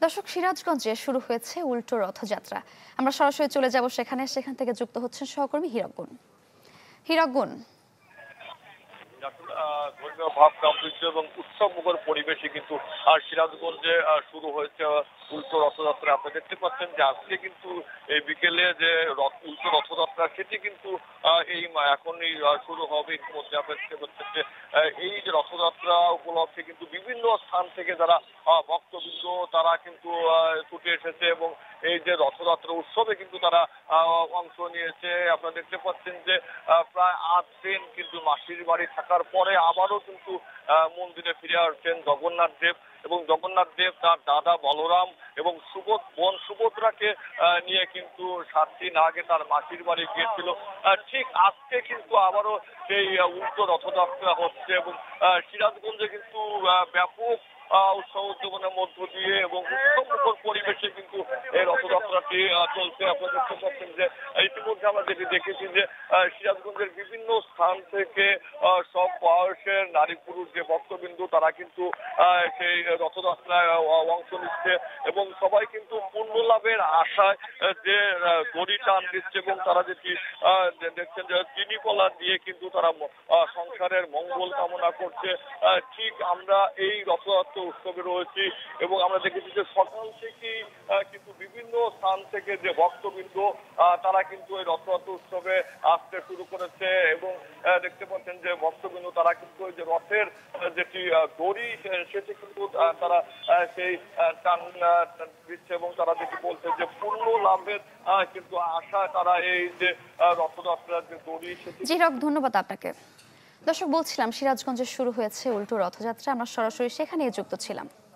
দর্শক, সিরাজগঞ্জে শুরু হয়েছে উল্টো রথযাত্রা। আমরা সরাসরি চলে যাব সেখান থেকে যুক্ত হচ্ছেন সহকর্মী হীরক গুণ। ধর্মীয় ভাব গাম্ভীর্য এবং উৎসব মুখর পরিবেশে কিন্তু সিরাজগঞ্জে শুরু হয়েছে উল্টো রথযাত্রা। আপনি দেখতে পাচ্ছেন যে আজকে কিন্তু এই বিকেলে যে উল্টো রথযাত্রা সেটি কিন্তু এই এখনই শুরু হবে। ইতিমধ্যে আপনি দেখতে পাচ্ছেন যে এই যে রথযাত্রা উপলক্ষে কিন্তু বিভিন্ন স্থান থেকে যারা ভক্তবৃন্দ তারা কিন্তু ছুটে এসেছে এবং এই যে রথযাত্রা উৎসবে কিন্তু তারা অংশ নিয়েছে। আপনারা দেখতে পাচ্ছেন যে প্রায় 8 দিন কিন্তু মাসির বাড়ি থাকার পরে আবারও কিন্তু মন্দিরে ফিরে আসছেন জগন্নাথ দেব, এবং জগন্নাথ দেব তার দাদা বলরাম এবং বোন সুভদ্রাকে নিয়ে কিন্তু 7 দিন আগে তার মাসির বাড়ি গিয়েছিল। ঠিক আজকে কিন্তু আবারও সেই উল্টো রথযাত্রা হচ্ছে এবং সিরাজগঞ্জে কিন্তু ব্যাপক উৎসব উদ্যাপনের মধ্য দিয়ে এবং উৎসবমুখর পরিবেশে কিন্তু এই রথযাত্রাটি চলছে। আপনারা দেখতে পাচ্ছেন যে ইতিমধ্যে আমরা দেখেছি যে সিরাজগঞ্জের বিভিন্ন স্থান থেকে সব বয়সের নারী পুরুষ যে ভক্তবিন্দু তারা কিন্তু সেই রথযাত্রায় অংশ নিচ্ছে এবং সবাই কিন্তু পুণ্য লাভের আশায় যে দড়ি টান দিচ্ছে এবং তারা যেটি দেখছেন যে চিনিকলা দিয়ে কিন্তু তারা সংসারের মঙ্গল কামনা করছে। ঠিক আমরা এই রথযাত্রা উৎসবে রয়েছি এবং আমরা দেখেছি যে সকাল থেকেই কিন্তু বিভিন্ন স্থান থেকে যে ভক্তবৃন্দ তারা কিন্তু এই রথযাত্রা উৎসবে আসতে শুরু করেছে এবং দেখতে পাচ্ছেন যে ভক্তবৃন্দ তারা কিন্তু ওই যে রথের যেটি দড়ি সেটি কিন্তু তারা সেই টান দিচ্ছে এবং তারা যেটি বলছে যে পূর্ণ লাভের কিন্তু আশা তারা এই যে রথযাত্রার যে দড়ি সেটি। ধন্যবাদ আপনাকে। দর্শক, বলছিলাম সিরাজগঞ্জে শুরু হয়েছে উল্টো রথযাত্রা। আমরা সরাসরি সেখানেই যুক্ত ছিলাম।